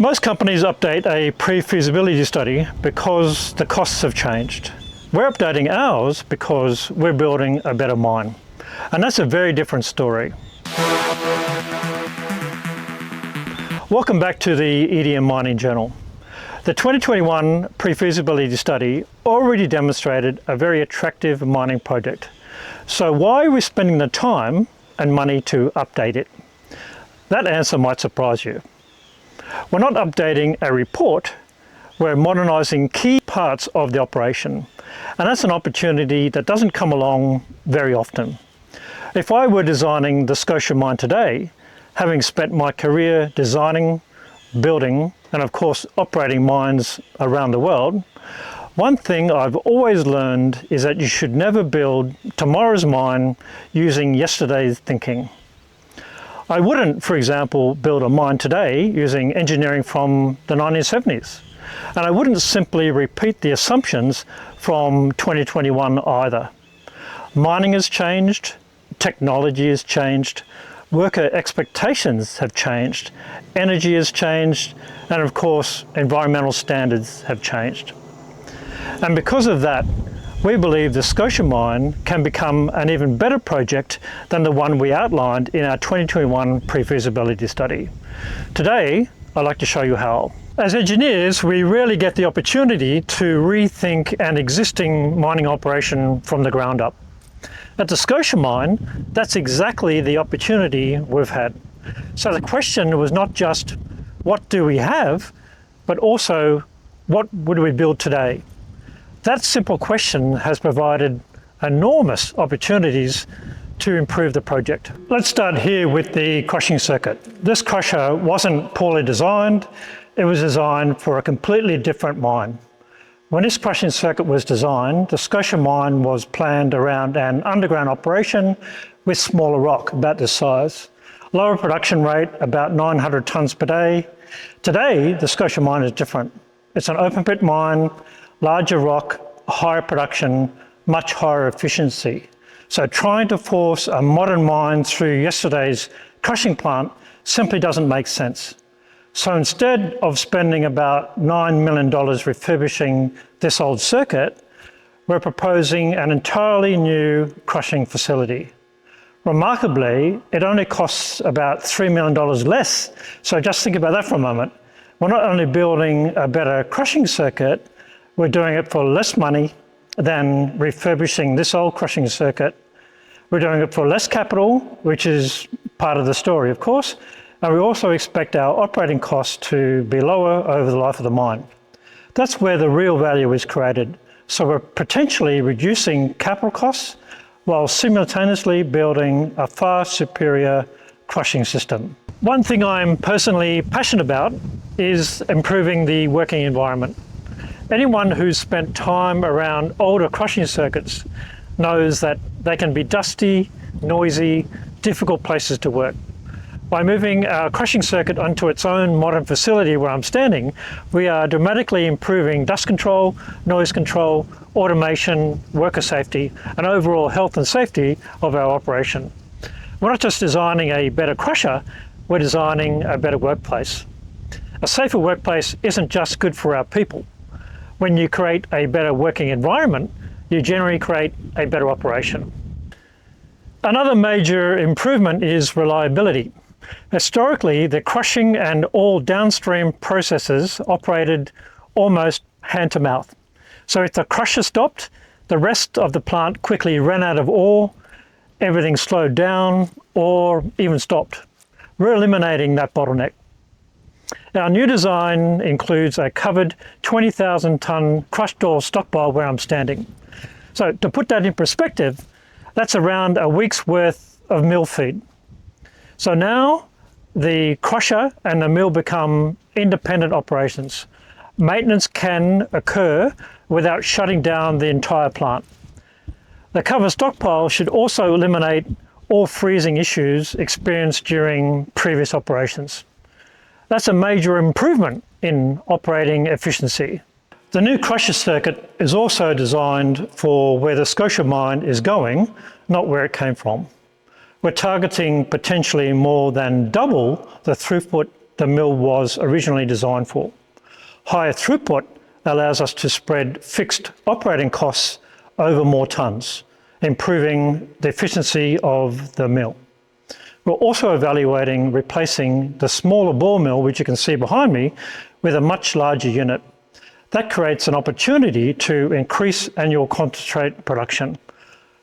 Most companies update a pre-feasibility study because the costs have changed. We're updating ours because we're building a better mine. And that's a very different story. Welcome back to the EDM Mining Journal. The 2021 pre-feasibility study already demonstrated a very attractive mining project. So why are we spending the time and money to update it? That answer might surprise you. We're not updating a report, we're modernising key parts of the operation. And that's an opportunity that doesn't come along very often. If I were designing the Scotia Mine today, having spent my career designing, building, and of course operating mines around the world, one thing I've always learned is that you should never build tomorrow's mine using yesterday's thinking. I wouldn't, for example, build a mine today using engineering from the 1970s. And I wouldn't simply repeat the assumptions from 2021 either. Mining has changed, technology has changed, worker expectations have changed, energy has changed, and of course, environmental standards have changed. And because of that, we believe the Scotia Mine can become an even better project than the one we outlined in our 2021 pre-feasibility study. Today, I'd like to show you how. As engineers, we rarely get the opportunity to rethink an existing mining operation from the ground up. At the Scotia Mine, that's exactly the opportunity we've had. So the question was not just, what do we have, but also, what would we build today? That simple question has provided enormous opportunities to improve the project. Let's start here with the crushing circuit. This crusher wasn't poorly designed, it was designed for a completely different mine. When this crushing circuit was designed, the Scotia Mine was planned around an underground operation with smaller rock, about this size. Lower production rate, about 900 tonnes per day. Today, the Scotia Mine is different. It's an open pit mine, larger rock, higher production, much higher efficiency. So trying to force a modern mine through yesterday's crushing plant simply doesn't make sense. So instead of spending about $9 million refurbishing this old circuit, we're proposing an entirely new crushing facility. Remarkably, it only costs about $3 million less. So just think about that for a moment. We're not only building a better crushing circuit, we're doing it for less money than refurbishing this old crushing circuit. We're doing it for less capital, which is part of the story, of course, and we also expect our operating costs to be lower over the life of the mine. That's where the real value is created. So we're potentially reducing capital costs while simultaneously building a far superior crushing system. One thing I'm personally passionate about is improving the working environment. Anyone who's spent time around older crushing circuits knows that they can be dusty, noisy, difficult places to work. By moving our crushing circuit onto its own modern facility where I'm standing, we are dramatically improving dust control, noise control, automation, worker safety, and overall health and safety of our operation. We're not just designing a better crusher, we're designing a better workplace. A safer workplace isn't just good for our people. When you create a better working environment, you generally create a better operation. Another major improvement is reliability. Historically, the crushing and all downstream processes operated almost hand to mouth. So if the crusher stopped, the rest of the plant quickly ran out of ore, everything slowed down or even stopped. We're eliminating that bottleneck. Our new design includes a covered 20,000 tonne crushed ore stockpile where I'm standing. So to put that in perspective, that's around a week's worth of mill feed. So now the crusher and the mill become independent operations. Maintenance can occur without shutting down the entire plant. The covered stockpile should also eliminate all freezing issues experienced during previous operations. That's a major improvement in operating efficiency. The new crusher circuit is also designed for where the Scotia Mine is going, not where it came from. We're targeting potentially more than double the throughput the mill was originally designed for. Higher throughput allows us to spread fixed operating costs over more tonnes, improving the efficiency of the mill. We're also evaluating replacing the smaller ball mill, which you can see behind me, with a much larger unit. That creates an opportunity to increase annual concentrate production.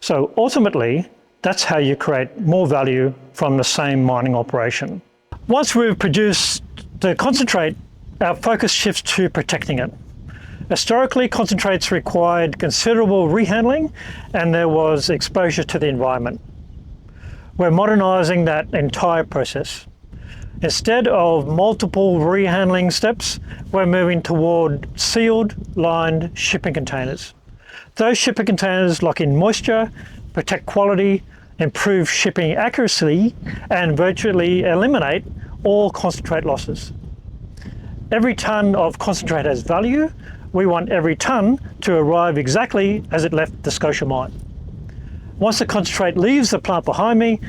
So ultimately, that's how you create more value from the same mining operation. Once we've produced the concentrate, our focus shifts to protecting it. Historically, concentrates required considerable rehandling and there was exposure to the environment. We're modernising that entire process. Instead of multiple rehandling steps, we're moving toward sealed, lined shipping containers. Those shipping containers lock in moisture, protect quality, improve shipping accuracy, and virtually eliminate all concentrate losses. Every tonne of concentrate has value. We want every tonne to arrive exactly as it left the Scotia Mine. Once the concentrate leaves the plant behind me,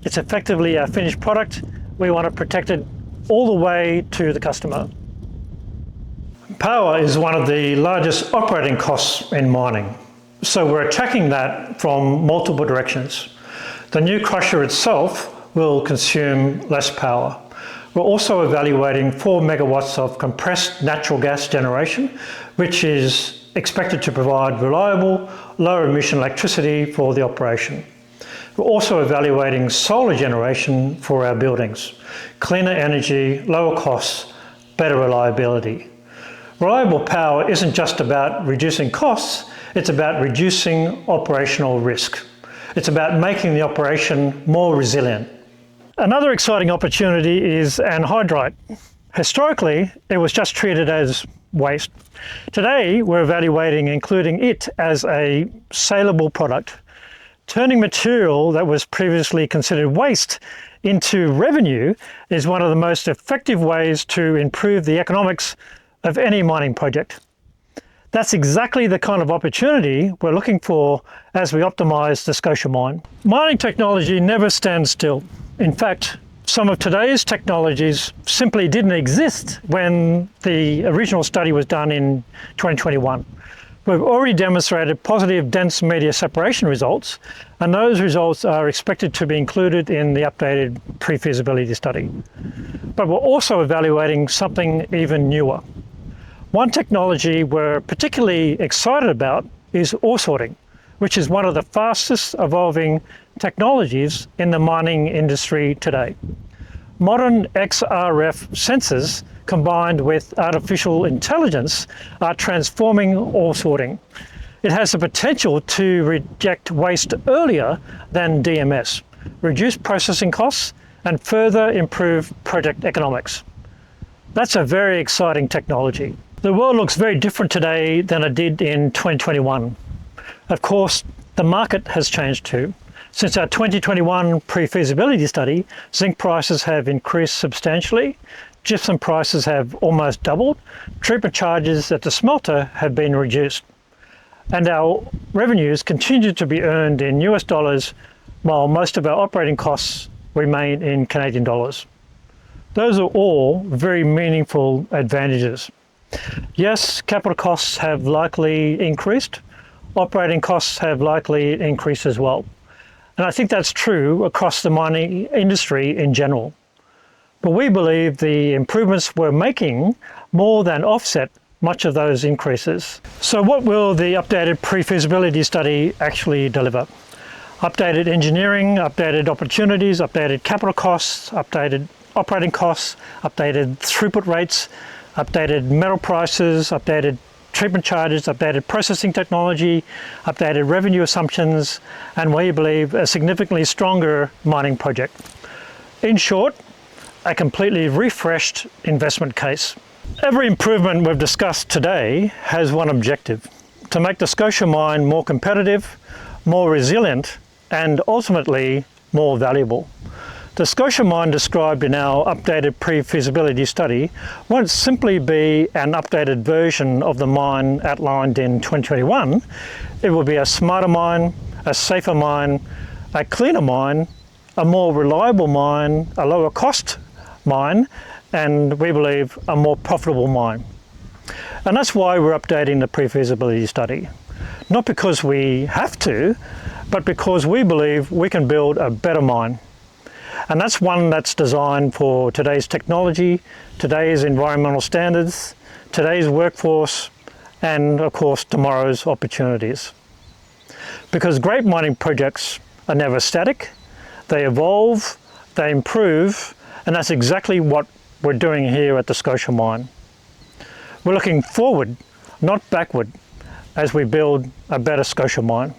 it's effectively our finished product. We want to protect it all the way to the customer. Power is one of the largest operating costs in mining, so we're attacking that from multiple directions. The new crusher itself will consume less power. We're also evaluating 4 megawatts of compressed natural gas generation, which is expected to provide reliable, low emission electricity for the operation. We're also evaluating solar generation for our buildings. Cleaner energy, lower costs, better reliability. Reliable power isn't just about reducing costs, it's about reducing operational risk. It's about making the operation more resilient. Another exciting opportunity is anhydrite. Historically, it was just treated as waste. Today, we're evaluating including it as a saleable product. Turning material that was previously considered waste into revenue is one of the most effective ways to improve the economics of any mining project. That's exactly the kind of opportunity we're looking for as we optimize the Scotia Mine. Mining technology never stands still. In fact, some of today's technologies simply didn't exist when the original study was done in 2021. We've already demonstrated positive dense media separation results, and those results are expected to be included in the updated pre-feasibility study. But we're also evaluating something even newer. One technology we're particularly excited about is ore sorting, which is one of the fastest evolving technologies in the mining industry today. Modern XRF sensors combined with artificial intelligence are transforming ore sorting. It has the potential to reject waste earlier than DMS, reduce processing costs, and further improve project economics. That's a very exciting technology. The world looks very different today than it did in 2021. Of course, the market has changed too. Since our 2021 pre-feasibility study, zinc prices have increased substantially, gypsum prices have almost doubled, treatment charges at the smelter have been reduced, and our revenues continue to be earned in US dollars while most of our operating costs remain in Canadian dollars. Those are all very meaningful advantages. Yes, capital costs have likely increased. Operating costs have likely increased as well. And I think that's true across the mining industry in general. But we believe the improvements we're making more than offset much of those increases. So what will the updated pre-feasibility study actually deliver? Updated engineering, updated opportunities, updated capital costs, updated operating costs, updated throughput rates, updated metal prices, updated treatment charges, updated processing technology, updated revenue assumptions, and we believe a significantly stronger mining project. In short, a completely refreshed investment case. Every improvement we've discussed today has one objective: to make the Scotia Mine more competitive, more resilient, and ultimately more valuable. The Scotia Mine described in our updated pre-feasibility study won't simply be an updated version of the mine outlined in 2021. It will be a smarter mine, a safer mine, a cleaner mine, a more reliable mine, a lower cost mine, and we believe a more profitable mine. And that's why we're updating the pre-feasibility study. Not because we have to, but because we believe we can build a better mine. And that's one that's designed for today's technology, today's environmental standards, today's workforce, and of course tomorrow's opportunities. Because great mining projects are never static, they evolve, they improve, and that's exactly what we're doing here at the Scotia Mine. We're looking forward, not backward, as we build a better Scotia Mine.